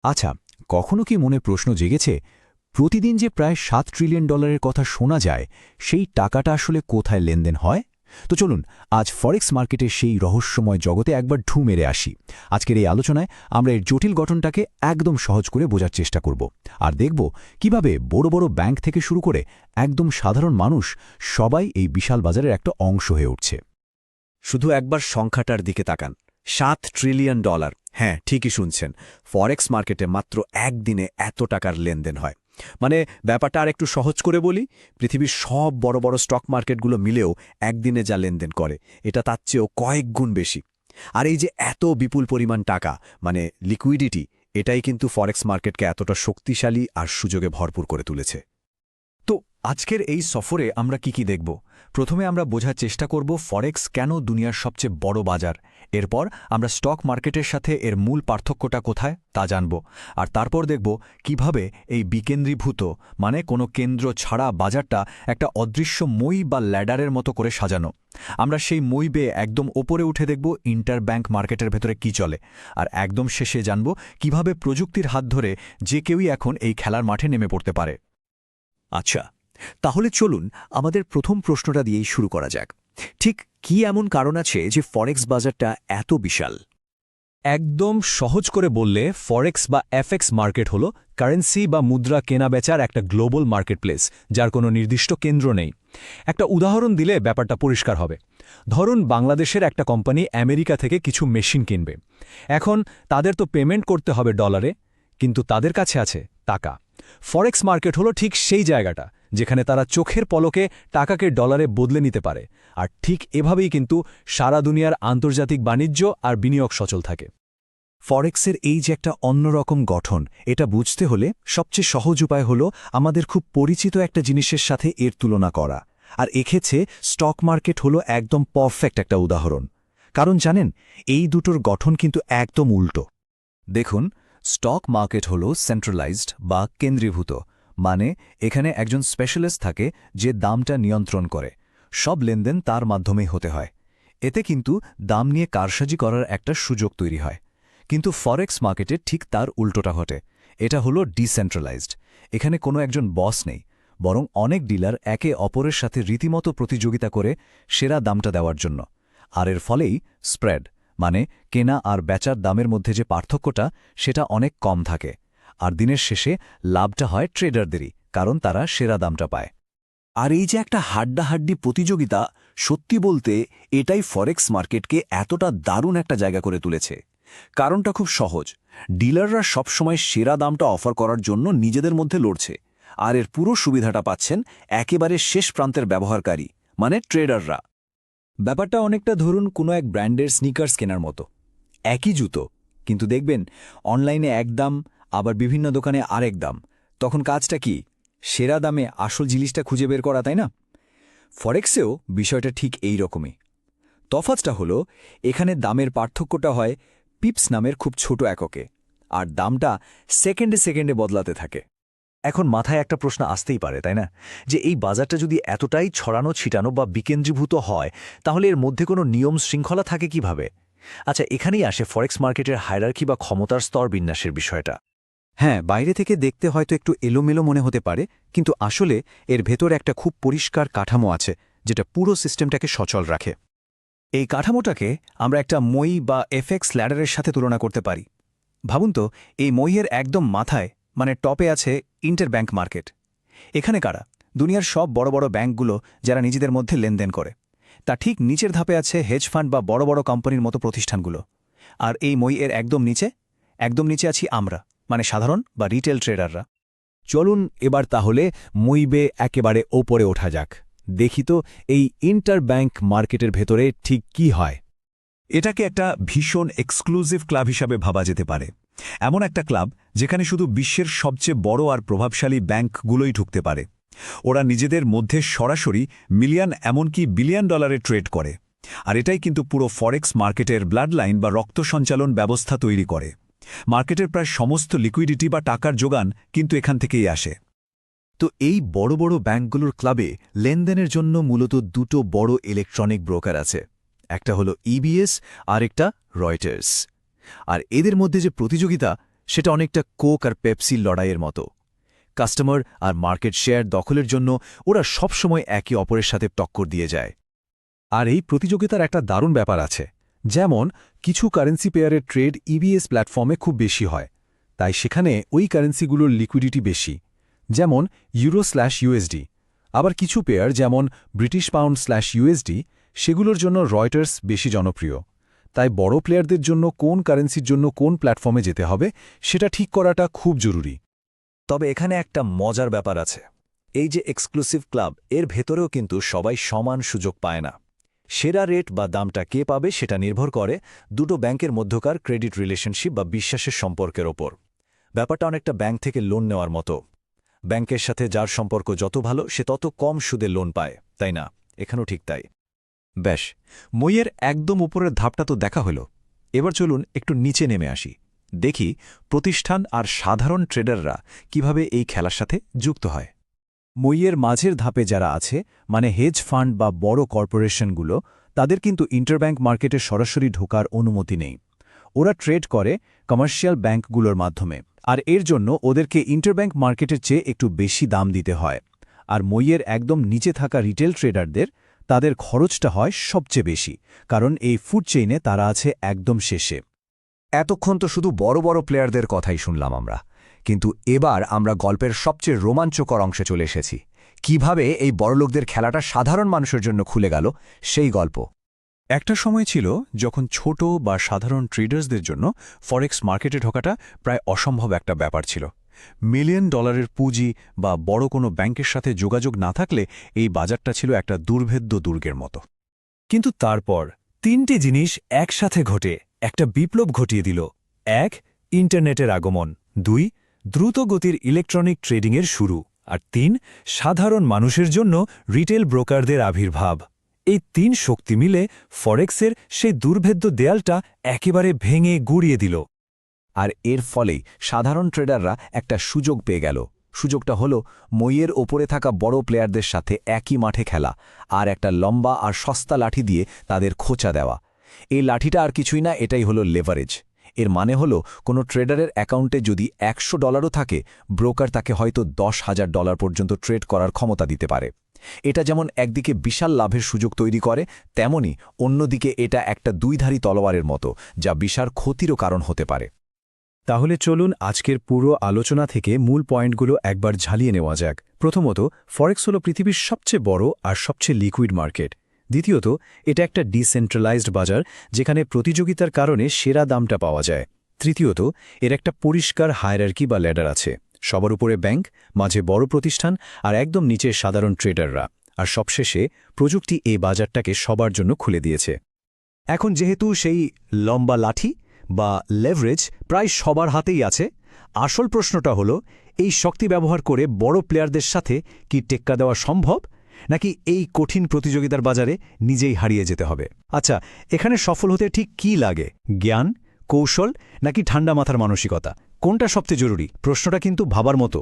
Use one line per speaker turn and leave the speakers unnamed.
আচ্ছা, কখনো কি মনে প্রশ্ন জেগেছে প্রতিদিন যে প্রায় $7 ট্রিলিয়ন কথা শোনা যায় সেই টাকাটা আসলে কোথায় লেনদেন হয়? তো চলুন আজ ফরেক্স মার্কেটের সেই রহস্যময় জগতে একবার ঢু মেরে আসি। আজকের এই আলোচনায় আমরা এর জটিল গঠনটাকে একদম সহজ করে বোঝার চেষ্টা করব আর দেখব কিভাবে বড় বড় ব্যাংক থেকে শুরু করে একদম সাধারণ মানুষ সবাই এই বিশাল বাজারের একটা অংশ হয়ে উঠছে।
শুধু একবার সংখ্যাটার দিকে তাকান। $7 ট্রিলিয়ন। হ্যাঁ, ঠিকই শুনছেন। ফরেক্স মার্কেটে মাত্র একদিনে এত টাকার লেনদেন হয়। মানে ব্যাপারটা আর একটু সহজ করে বলি, পৃথিবীর সব বড় বড় স্টক মার্কেটগুলো মিলেও একদিনে যা লেনদেন করে এটা তার চেয়েও কয়েক গুণ বেশি। আর এই যে এত বিপুল পরিমাণ টাকা, মানে লিকুইডিটি, এটাই কিন্তু ফরেক্স মার্কেটকে এতটা শক্তিশালী আর সুযোগে ভরপুর করে তুলেছে।
তো আজকের এই সফরে আমরা কি দেখব? প্রথমে আমরা বোঝার চেষ্টা করব ফরেক্স কেন দুনিয়ার সবচেয়ে বড় বাজার। এরপর আমরা স্টক মার্কেটের সাথে এর মূল পার্থক্যটা কোথায় তা জানব। আর তারপর দেখব কিভাবে এই বিকেন্দ্রীভূত, মানে কোনো কেন্দ্র ছাড়া বাজারটা একটা অদৃশ্য মই বা ল্যাডারের মতো করে সাজানো। আমরা সেই মই বেয়ে একদম ওপরে উঠে দেখব ইন্টারব্যাংক মার্কেটের ভেতরে কি চলে। আর একদম শেষে জানব কিভাবে প্রযুক্তির হাত ধরে যে কেউই এখন এই খেলার মাঠে নেমে পড়তে পারে।
আচ্ছা, তাহলে চলুন আমাদের প্রথম প্রশ্নটা দিয়েই শুরু করা যাক। ঠিক কি এমন কারণ আছে যে ফরেক্স বাজারটা এত বিশাল?
একদম সহজ করে বললে ফরেক্স বা এফএক্স মার্কেট হল কারেন্সি বা মুদ্রা কেনাবেচার একটা গ্লোবাল মার্কেটপ্লেস, যার কোনো নির্দিষ্ট কেন্দ্র নেই। একটা উদাহরণ দিলে ব্যাপারটা পরিষ্কার হবে। ধরুন বাংলাদেশের একটা কোম্পানি আমেরিকা থেকে কিছু মেশিন কিনবে। এখন তাদের তো পেমেন্ট করতে হবে ডলারে, কিন্তু তাদের কাছে আছে টাকা। ফরেক্স মার্কেট হলো ঠিক সেই জায়গাটা যেখানে তারা চোখের পলকে টাকাকে ডলারে বদলে নিতে পারে। আর ঠিক এভাবেই কিন্তু সারা দুনিয়ার আন্তর্জাতিক বাণিজ্য আর বিনিয়োগ সচল থাকে।
ফরেক্সের এই যে একটা অন্যরকম গঠন, এটা বুঝতে হলে সবচেয়ে সহজ উপায় হলো আমাদের খুব পরিচিত একটা জিনিসের সাথে এর তুলনা করা। আর এক্ষেত্রে স্টক মার্কেট হলো একদম পারফেক্ট একটা উদাহরণ। কারণ জানেন, এই দুটোর গঠন কিন্তু একদম উল্টো।
দেখুন, স্টক মার্কেট হল সেন্ট্রালাইজড বা কেন্দ্রীভূত, মানে এখানে একজন স্পেশালিস্ট থাকে যে দামটা নিয়ন্ত্রণ করে। সব লেনদেন তার মাধ্যমেই হতে হয়। এতে কিন্তু দাম নিয়ে কারসাজি করার একটা সুযোগ তৈরি হয়। কিন্তু ফরেক্স মার্কেটে ঠিক তার উল্টোটা ঘটে। এটা হলো ডিসেন্ট্রালাইজড। এখানে কোনো একজন বস নেই, বরং অনেক ডিলার একে অপরের সাথে রীতিমতো প্রতিযোগিতা করে সেরা দামটা দেওয়ার জন্য। আর এর ফলেই স্প্রেড, মানে কেনা আর বেচার দামের মধ্যে যে পার্থক্যটা, সেটা অনেক কম থাকে। আর দিনের শেষে লাভটা হয় ট্রেডারদেরই, কারণ তারা সেরা দামটা পায়।
আর এই যে একটা হাড্ডাহাড্ডি প্রতিযোগিতা, সত্যি বলতে এটাই ফরেক্স মার্কেটকে এতটা দারুণ একটা জায়গা করে তুলেছে। কারণটা খুব সহজ। ডিলাররা সবসময় সেরা দামটা অফার করার জন্য নিজেদের মধ্যে লড়ছে, আর এর পুরো সুবিধাটা পাচ্ছেন একেবারে শেষ প্রান্তের ব্যবহারকারী, মানে ট্রেডাররা।
ব্যাপারটা অনেকটা ধরুন কোনো এক ব্র্যান্ডের স্নিকার্স কেনার মতো। একই জুতো, কিন্তু দেখবেন অনলাইনে এক দাম, আবার বিভিন্ন দোকানে আরেক দাম। তখন কাজটা কি? সেরা দামে আসল জিনিসটা খুঁজে বের করা, তাই না? ফরেক্সেও বিষয়টা ঠিক এই রকমই। তফাৎটা হলো এখানে দামের পার্থক্যটা হয় পিপস নামের খুব ছোট এককে, আর দামটা সেকেন্ডে সেকেন্ডে বদলাতে থাকে।
এখন মাথায় একটা প্রশ্ন আসতেই পারে, তাই না, যে এই বাজারটা যদি এতটাই ছড়ানো ছিটানো বা বিকেন্দ্রীভূত হয়, তাহলে এর মধ্যে কোনো নিয়ম শৃঙ্খলা থাকে কিভাবে? আচ্ছা, এখানেই আসে ফরেক্স মার্কেটের হায়ারার্কি বা ক্ষমতার স্তর বিন্যাসের বিষয়টা।
হ্যাঁ, বাইরে থেকে দেখতে হয়তো একটু এলোমেলো মনে হতে পারে, কিন্তু আসলে এর ভেতর একটা খুব পরিষ্কার কাঠামো আছে যেটা পুরো সিস্টেমটাকে সচল রাখে।
এই কাঠামোটাকে আমরা একটা মই বা এফএক্স ল্যাডারের সাথে তুলনা করতে পারি। ভাবুন তো, এই মইয়ের একদম মাথায়, মানে টপে আছে ইন্টারব্যাংক মার্কেট। এখানে কারা? দুনিয়ার সব বড় বড় ব্যাংকগুলো, যারা নিজেদের মধ্যে লেনদেন করে। তা ঠিক নিচের ধাপে আছে হেজ ফান্ড বা বড় বড় কোম্পানির মতো প্রতিষ্ঠানগুলো। আর এই মইয়ের একদম নিচে আছি আমরা, মানে সাধারণ বা রিটেল ট্রেডাররা।
চলুন এবার তাহলে মই বেয়ে একেবারে ওপরে ওঠা যাক। দেখি তো এই ইন্টারব্যাংক মার্কেটের ভেতরে ঠিক কি হয়।
এটাকে একটা ভীষণ এক্সক্লুসিভ ক্লাব হিসাবে ভাবা যেতে পারে। এমন একটা ক্লাব যেখানে শুধু বিশ্বের সবচেয়ে বড় আর প্রভাবশালী ব্যাংকগুলোই ঢুকতে পারে। ওরা নিজেদের মধ্যে সরাসরি মিলিয়ন, এমনকি বিলিয়ন ডলারে ট্রেড করে। আর এটাই কিন্তু পুরো ফরেক্স মার্কেটের ব্লাড লাইন বা রক্ত সঞ্চালন ব্যবস্থা তৈরি করে। মার্কেটের প্রায় সমস্ত লিকুইডিটি বা টাকার যোগান কিন্তু এখান থেকেই আসে।
তো এই বড় বড় ব্যাংকগুলোর ক্লাবে লেনদেনের জন্য মূলত দুটো বড় ইলেকট্রনিক ব্রোকার আছে। একটা হলো ইবিএস আর একটা রয়টার্স। আর এদের মধ্যে যে প্রতিযোগিতা,
সেটা অনেকটা কোক আর পেপসির লড়াইয়ের মতো। কাস্টমার আর মার্কেট শেয়ার দখলের জন্য ওরা সবসময় একে অপরের সাথে টক্কর দিয়ে যায়।
আর এই প্রতিযোগিতার একটা দারুণ ব্যাপার আছে, যেমন কিছু কারেন্সি পেয়ারের ট্রেড ইবিএস প্ল্যাটফর্মে খুব বেশি হয়, তাই সেখানে ওই কারেন্সিগুলোর লিকুইডিটি বেশি, যেমন ইউরো/ইউএসডি। আবার কিছু পেয়ার যেমন ব্রিটিশ পাউন্ড/ইউএসডি, সেগুলোর জন্য রয়টার্স বেশি জনপ্রিয়। তাই বড় প্লেয়ারদের জন্য কোন কারেন্সির জন্য কোন প্ল্যাটফর্মে যেতে হবে সেটা ঠিক করাটা খুব জরুরি।
তবে এখানে একটা মজার ব্যাপার আছে। এই যে এক্সক্লুসিভ ক্লাব, এর ভেতরেও কিন্তু সবাই সমান সুযোগ পায় না। সেরা রেট বা দামটা কে পাবে সেটা নির্ভর করে দুটো ব্যাংকের মধ্যকার ক্রেডিট রিলেশনশিপ বা বিশ্বাসের সম্পর্কের ওপর। ব্যাপারটা অনেকটা ব্যাংক থেকে লোন নেওয়ার মতো। ব্যাংকের সাথে যার সম্পর্ক যত ভালো সে তত কম সুদে লোন পায়, তাই না? এখানেও ঠিক তাই।
ব্যাস, মইয়ের একদম উপরের ধাপটা তো দেখা হলো। এবার চলুন একটু নিচে নেমে আসি, দেখি প্রতিষ্ঠান আর সাধারণ ট্রেডাররা কিভাবে এই খেলার সাথে যুক্ত হয়। মইয়ের মাঝের ধাপে যারা আছে, মানে হেজ ফান্ড বা বড় কর্পোরেশনগুলো, তাদের কিন্তু ইন্টারব্যাংক মার্কেটে সরাসরি ঢোকার অনুমতি নেই। ওরা ট্রেড করে কমার্শিয়াল ব্যাংকগুলোর মাধ্যমে, আর এর জন্য ওদেরকে ইন্টারব্যাংক মার্কেটের চেয়ে একটু বেশি দাম দিতে হয়। আর মইয়ের একদম নিচে থাকা রিটেল ট্রেডারদের, তাদের খরচটা হয় সবচেয়ে বেশি, কারণ এই ফুড চেইনে তারা আছে একদম শেষে।
এতক্ষণ তো শুধু বড় বড় প্লেয়ারদের কথাই শুনলাম আমরা, কিন্তু এবার আমরা গল্পের সবচেয়ে রোমাঞ্চকর অংশে চলে এসেছি। কিভাবে এই বড়লোকদের খেলাটা সাধারণ মানুষের জন্য খুলে গেল সেই গল্প।
একটা সময় ছিল যখন ছোট বা সাধারণ ট্রেডার্সদের জন্য ফরেক্স মার্কেটে ঢোকাটা প্রায় অসম্ভব একটা ব্যাপার ছিল। মিলিয়ন ডলারের পুঁজি বা বড় কোনো ব্যাংকের সাথে যোগাযোগ না থাকলে এই বাজারটা ছিল একটা দুর্ভেদ্য দুর্গের মতো। কিন্তু তারপর 3টে জিনিস একসাথে ঘটে একটা বিপ্লব ঘটিয়ে দিল। 1. ইন্টারনেটের আগমন, 2. দ্রুত গতির ইলেকট্রনিক ট্রেডিংয়ের শুরু, আর 3. সাধারণ মানুষের জন্য রিটেল ব্রোকারদের আবির্ভাব। এই 3 শক্তি মিলে ফরেক্সের সেই দুর্ভেদ্য দেয়ালটা একেবারে ভেঙে গুড়িয়ে দিল।
আর এর ফলেই সাধারণ ট্রেডাররা একটা সুযোগ পেয়ে গেল। সুযোগটা হলো মইয়ের ওপরে থাকা বড় প্লেয়ারদের সাথে একই মাঠে খেলা, আর একটা লম্বা আর সস্তা লাঠি দিয়ে তাদের খোঁচা দেওয়া। এই লাঠিটা আর কিছুই না, এটাই হলো লেভারেজ। এর মানে হলো কোনো ট্রেডারের অ্যাকাউন্টে যদি $100ও থাকে, ব্রোকার তাকে হয়তো $10,000 পর্যন্ত ট্রেড করার ক্ষমতা দিতে পারে। এটা যেমন একদিকে বিশাল লাভের সুযোগ তৈরি করে, তেমনি অন্যদিকে এটা একটা দুইধারী তলোয়ারের মতো, যা বিশাল ক্ষতিরও কারণ হতে পারে।
তাহলে চলুন আজকের পুরো আলোচনা থেকে মূল পয়েন্টগুলো একবার ঝালিয়ে নেওয়া যাক। প্রথমত, ফরেক্স হল পৃথিবীর সবচেয়ে বড় আর সবচেয়ে লিকুইড মার্কেট। দ্বিতীয়ত, এটা একটা ডিসেন্ট্রালাইজড বাজার, যেখানে প্রতিযোগিতার কারণে সেরা দামটা পাওয়া যায়। তৃতীয়ত, এর একটা পরিষ্কার হায়ারার্কি বা ল্যাডার আছে। সবার উপরে ব্যাংক, মাঝে বড় প্রতিষ্ঠান, আর একদম নিচে সাধারণ ট্রেডাররা। আর সবশেষে প্রযুক্তি এই বাজারটাকে সবার জন্য খুলে দিয়েছে। এখন যেহেতু সেই লম্বা লাঠি বা লেভারেজ প্রায় সবার হাতেই আছে, আসল প্রশ্নটা হলো এই শক্তি ব্যবহার করে বড় প্লেয়ারদের সাথে কি টেক্কা দেওয়া সম্ভব, নাকি এই কঠিন প্রতিযোগিতার বাজারে নিজেই হারিয়ে যেতে হবে? আচ্ছা, এখানে সফল হতে ঠিক কী লাগে? জ্ঞান, কৌশল, নাকি ঠান্ডা মাথার মানসিকতা? কোনটা সবচেয়ে জরুরি? প্রশ্নটা কিন্তু ভাবার মতো।